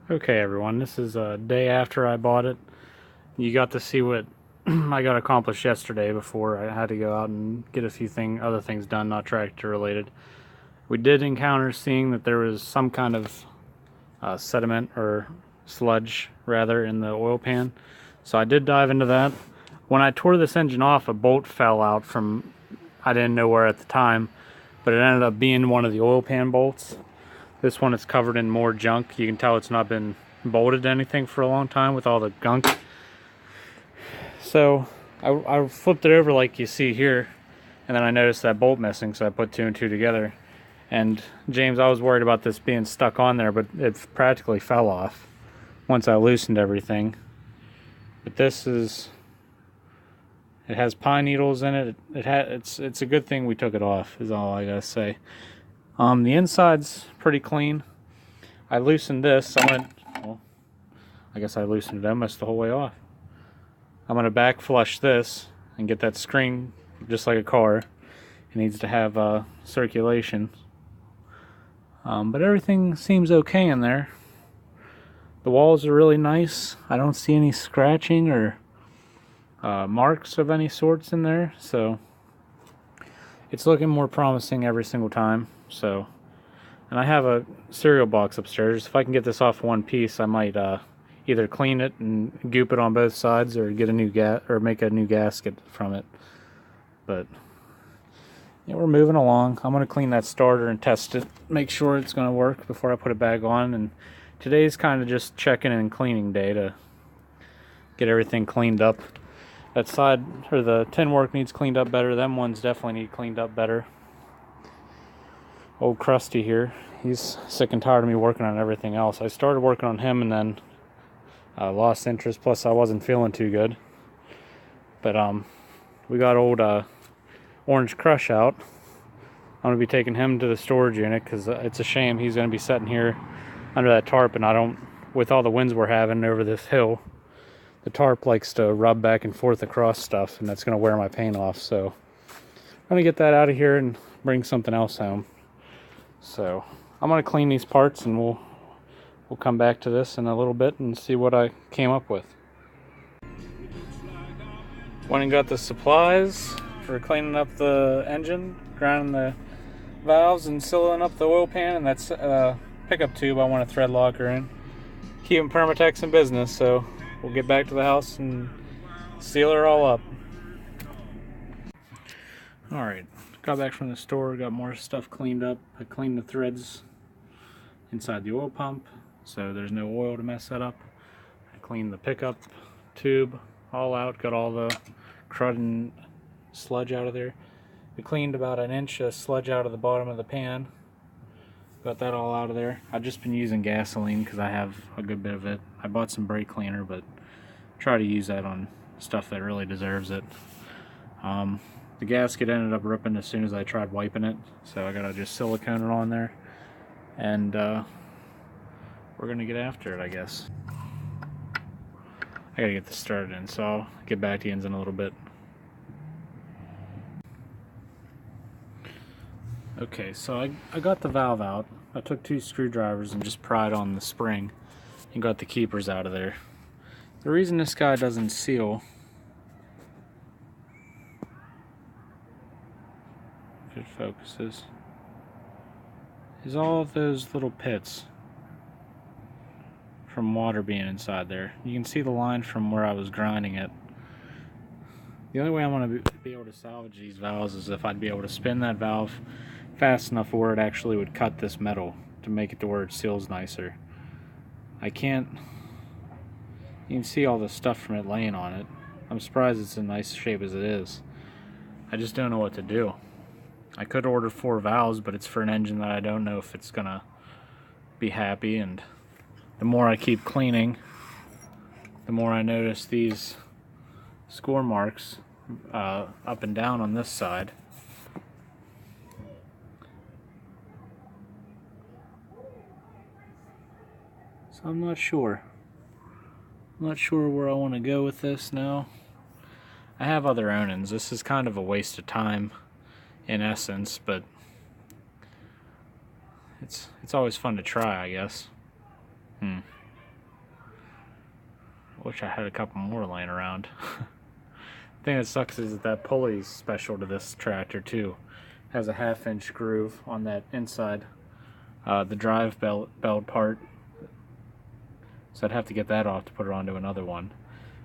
Okay everyone, this is a day after I bought it. You got to see what I got accomplished yesterday before I had to go out and get a few other things done, not tractor related. We did encounter seeing that there was some kind of sediment or sludge rather in the oil pan. So I did dive into that. When I tore this engine off, a bolt fell out from, I didn't know where at the time, but it ended up being one of the oil pan bolts. This one is covered in more junk. You can tell it's not been bolted to anything for a long time with all the gunk. So I flipped it over like you see here, and then I noticed that bolt missing, so I put two and two together. And James, I was worried about this being stuck on there, but it practically fell off once I loosened everything. But this is, it has pine needles in it. It's a good thing we took it off, is all I gotta say. The inside's pretty clean. I loosened this. I guess I loosened it almost the whole way off. I'm gonna back flush this and get that screen just like a car. It needs to have circulation. But everything seems okay in there. The walls are really nice. I don't see any scratching or marks of any sorts in there, so it's looking more promising every single time. So, and I have a cereal box upstairs. If I can get this off one piece, I might either clean it and goop it on both sides, or get a new make a new gasket from it. But yeah, we're moving along. I'm gonna clean that starter and test it, make sure it's gonna work before I put it back on. And today's kind of just checking and cleaning day to get everything cleaned up. That side, or the tin work, needs cleaned up better. Them ones definitely need cleaned up better. Old Krusty here, he's sick and tired of me working on everything else. I started working on him and then lost interest, plus I wasn't feeling too good. But we got old Orange Crush out. I'm going to be taking him to the storage unit because it's a shame he's going to be sitting here under that tarp, and with all the winds we're having over this hill, the tarp likes to rub back and forth across stuff, and that's going to wear my paint off. So I'm going to get that out of here and bring something else home. So I'm going to clean these parts, and we'll come back to this in a little bit and see what I came up with. Went and got the supplies for cleaning up the engine, grinding the valves and sealing up the oil pan, and that's a pickup tube I want a thread locker in. Keeping Permatex in business, so we'll get back to the house and seal her all up. Alright, got back from the store, got more stuff cleaned up. I cleaned the threads inside the oil pump, so there's no oil to mess that up. I cleaned the pickup tube all out, got all the crud and sludge out of there. We cleaned about an inch of sludge out of the bottom of the pan. Got that all out of there. I've just been using gasoline because I have a good bit of it. I bought some brake cleaner, but try to use that on stuff that really deserves it. The gasket ended up ripping as soon as I tried wiping it, so I gotta just silicone it on there, and we're gonna get after it, I guess. I gotta get this started in, so I'll get back to you in a little bit. Okay, so I got the valve out. I took 2 screwdrivers and just pried on the spring and got the keepers out of there. The reason this guy doesn't seal, if it focuses, is all of those little pits from water being inside there. You can see the line from where I was grinding it. The only way I'm going to be able to salvage these valves is if I'd be able to spin that valve fast enough where it actually would cut this metal to make it to where it seals nicer. I can't. You can see all the stuff from it laying on it. I'm surprised it's in nice shape as it is. I just don't know what to do. I could order 4 valves, but it's for an engine that I don't know if it's gonna be happy, and the more I keep cleaning, the more I notice these score marks up and down on this side. So I'm not sure. I'm not sure where I want to go with this now. I have other ownings. This is kind of a waste of time in essence, but it's always fun to try, I guess. Wish I had a couple more laying around. The thing that sucks is that pulley's special to this tractor too. It has a 1/2-inch groove on that inside, the drive belt part. So I'd have to get that off to put it onto another one,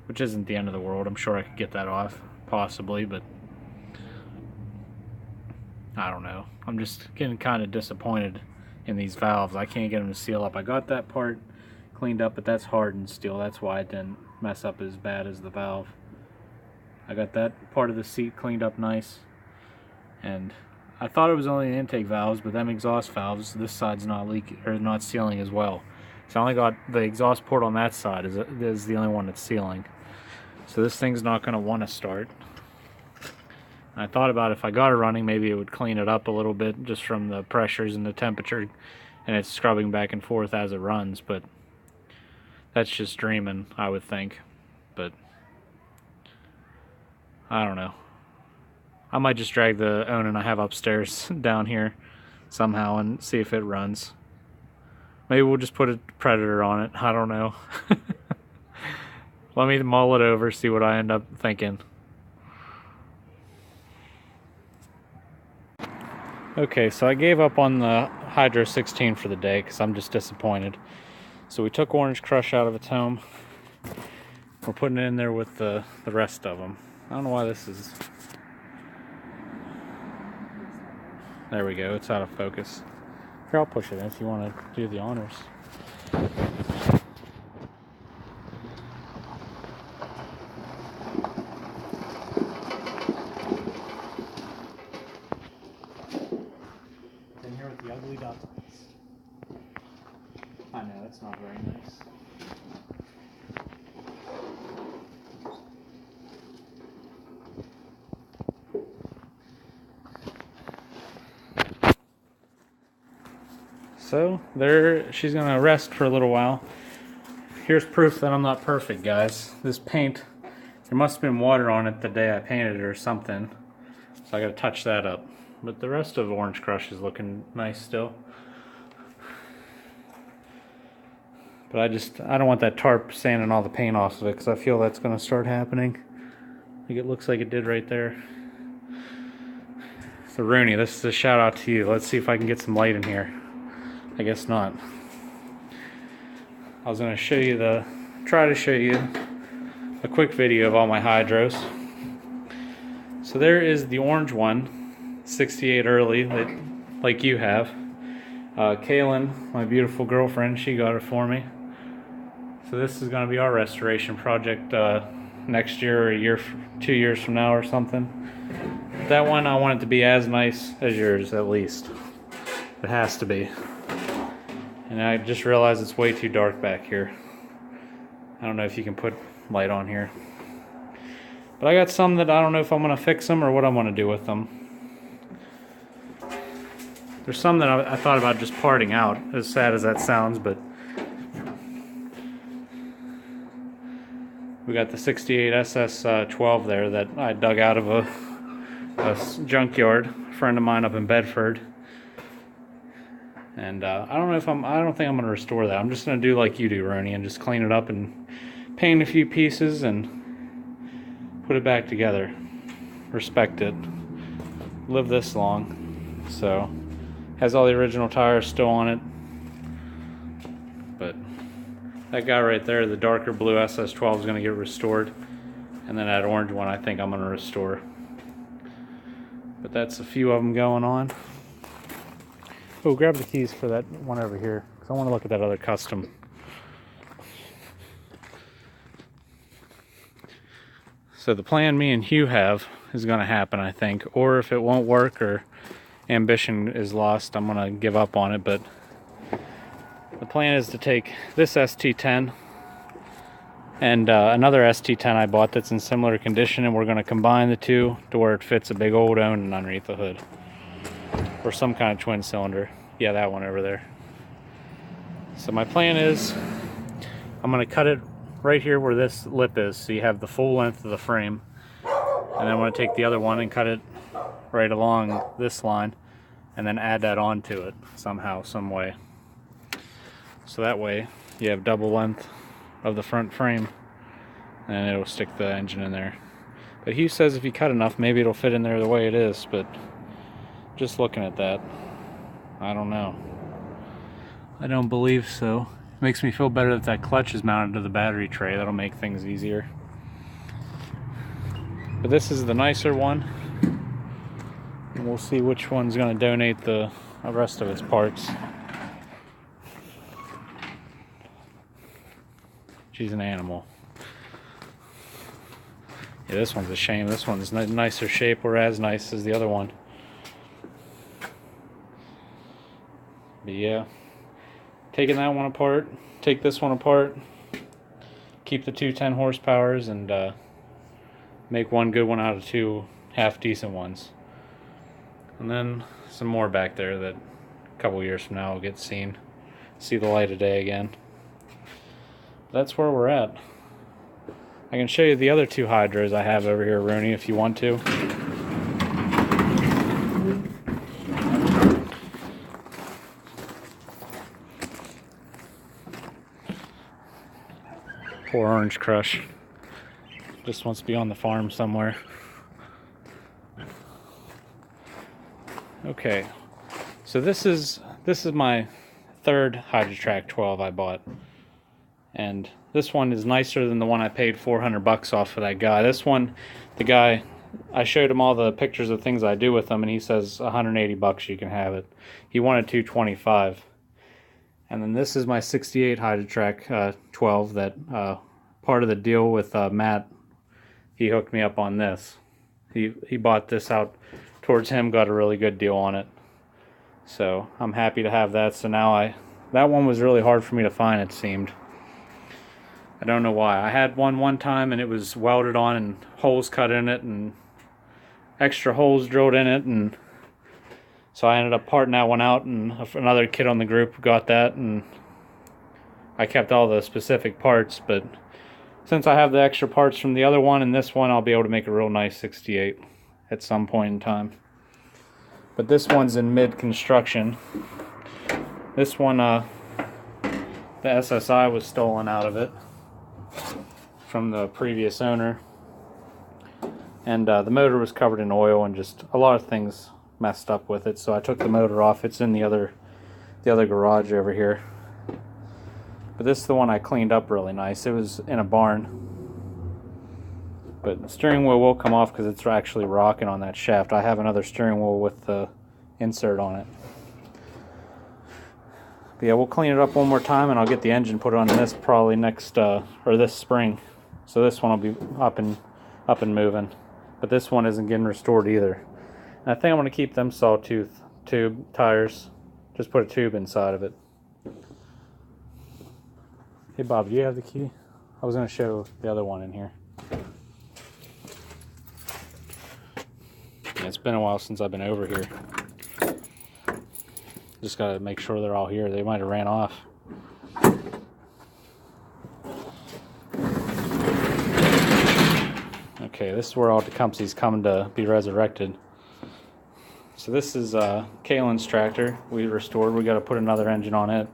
which isn't the end of the world. I'm sure I could get that off, possibly, but I don't know. I'm just getting kind of disappointed in these valves. I can't get them to seal up. I got that part cleaned up, but that's hardened steel. That's why it didn't mess up as bad as the valve. I got that part of the seat cleaned up nice, and I thought it was only the intake valves, but them exhaust valves, this side's not leaking or not sealing as well. So I only got the exhaust port on that side is the only one that's sealing. So this thing's not going to want to start. I thought about if I got it running, maybe it would clean it up a little bit just from the pressures and the temperature, and it's scrubbing back and forth as it runs, but that's just dreaming, I would think. But I don't know. I might just drag the Onan I have upstairs down here somehow and see if it runs. Maybe we'll just put a Predator on it. I don't know. Let me mull it over, see what I end up thinking. Okay, so I gave up on the Hydro 16 for the day because I'm just disappointed. So we took Orange Crush out of its home. We're putting it in there with the rest of them. I don't know why this is... There we go, it's out of focus. Here, I'll push it in if you want to do the honors. In here with the ugly dots. I know, it's not very nice. So there, she's gonna rest for a little while. Here's proof that I'm not perfect, guys. This paint, there must have been water on it the day I painted it or something, so I gotta touch that up. But the rest of Orange Crush is looking nice still. But I don't want that tarp sanding all the paint off of it because I feel that's gonna start happening. Like it looks like it did right there. So Rooney, this is a shout out to you. Let's see if I can get some light in here. I guess not. I was going to try to show you a quick video of all my hydros. So there is the orange one, 68 early, like you have. Kaylin, my beautiful girlfriend, she got it for me. So this is going to be our restoration project next year or 2 years from now or something. That one I want it to be as nice as yours, at least. It has to be. And I just realized it's way too dark back here. I don't know if you can put light on here. But I got some that I don't know if I'm going to fix them or what I'm going to do with them. There's some that I thought about just parting out, as sad as that sounds, but we got the 68 SS12 there that I dug out of a junkyard, a friend of mine up in Bedford. And I don't think I'm going to restore that. I'm just going to do like you do, Ronnie, and just clean it up and paint a few pieces and put it back together. Respect it. Live this long. So, has all the original tires still on it. But that guy right there, the darker blue SS12 is going to get restored. And then that orange one I think I'm going to restore. But that's a few of them going on. Oh, grab the keys for that one over here, because I want to look at that other custom. So the plan me and Hugh have is going to happen, I think. Or if it won't work or ambition is lost, I'm going to give up on it. But the plan is to take this ST10 and another ST10 I bought that's in similar condition, and we're going to combine the two to where it fits a big old Onan underneath the hood. Or some kind of twin cylinder. Yeah, that one over there. So my plan is I'm going to cut it right here where this lip is, so you have the full length of the frame. And then I'm going to take the other one and cut it right along this line and then add that onto it somehow, some way. So that way you have double length of the front frame. and it'll stick the engine in there. But he says if you cut enough, maybe it'll fit in there the way it is, but just looking at that, I don't know. I don't believe so. It makes me feel better that that clutch is mounted to the battery tray. That'll make things easier. But this is the nicer one, and we'll see which one's going to donate the rest of its parts. She's an animal. Yeah, this one's a shame. This one's nicer shape, or as nice as the other one. But yeah, taking that one apart, take this one apart, keep the two 10 horsepowers, and make one good one out of two half decent ones. And then some more back there that a couple years from now will get see the light of day again. That's where we're at. I can show you the other two hydros I have over here, Rooney, if you want to. Poor Orange Crush. Just wants to be on the farm somewhere. Okay, so this is my third Hydrotrack 12 I bought, and this one is nicer than the one I paid $400 off for that guy. This one, the guy, I showed him all the pictures of things I do with them, and he says $180 you can have it. He wanted $225. And then this is my 68 Hydrotrack 12 that part of the deal with Matt, he hooked me up on this. He bought this out towards him, got a really good deal on it. So I'm happy to have that. So now that one was really hard for me to find, it seemed. I don't know why. I had one time and it was welded on and holes cut in it and extra holes drilled in it, and so I ended up parting that one out, and another kid on the group got that, and I kept all the specific parts. But since I have the extra parts from the other one and this one, I'll be able to make a real nice 68 at some point in time. But this one's in mid-construction. This one, the SSI was stolen out of it from the previous owner, and the motor was covered in oil and just a lot of things messed up with it, so I took the motor off. It's in the other garage over here. But this is the one I cleaned up really nice. It was in a barn, but the steering wheel will come off because it's actually rocking on that shaft. I have another steering wheel with the insert on it. But yeah, we'll clean it up one more time, and I'll get the engine put on this probably next or this spring. So this one will be up and moving. But this one isn't getting restored either. And I think I'm going to keep them sawtooth tube tires. Just put a tube inside of it. Hey Bob, do you have the key? I was going to show the other one in here. Yeah, it's been a while since I've been over here. Just got to make sure they're all here. They might have ran off. Okay, this is where all Tecumseh's coming to be resurrected. So this is Kalen's tractor we restored. We got to put another engine on it.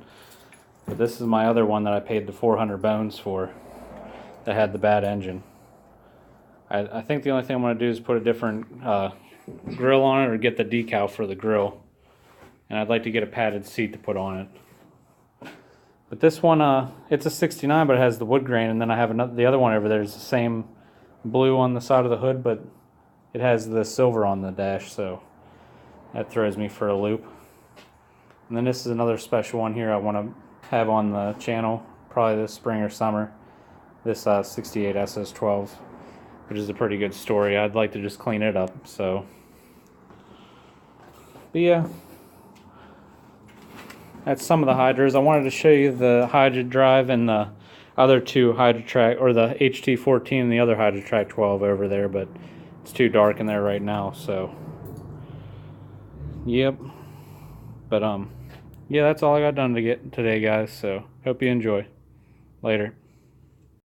But this is my other one that I paid the 400 bones for that had the bad engine. I think the only thing I'm going to do is put a different grill on it, or get the decal for the grill. And I'd like to get a padded seat to put on it. But this one, it's a 69, but it has the wood grain, and then I have the other one over there is the same blue on the side of the hood, but it has the silver on the dash, so that throws me for a loop. And then this is another special one here I want to have on the channel, probably this spring or summer. This 68 SS12, which is a pretty good story. I'd like to just clean it up, so. But yeah. That's some of the hydros. I wanted to show you the Hydro Drive and the other two Hydrotrack, or the HT14 and the other Hydrotrack 12 over there, but it's too dark in there right now, so. Yep. But yeah, that's all I got done to get today, guys, so hope you enjoy. Later.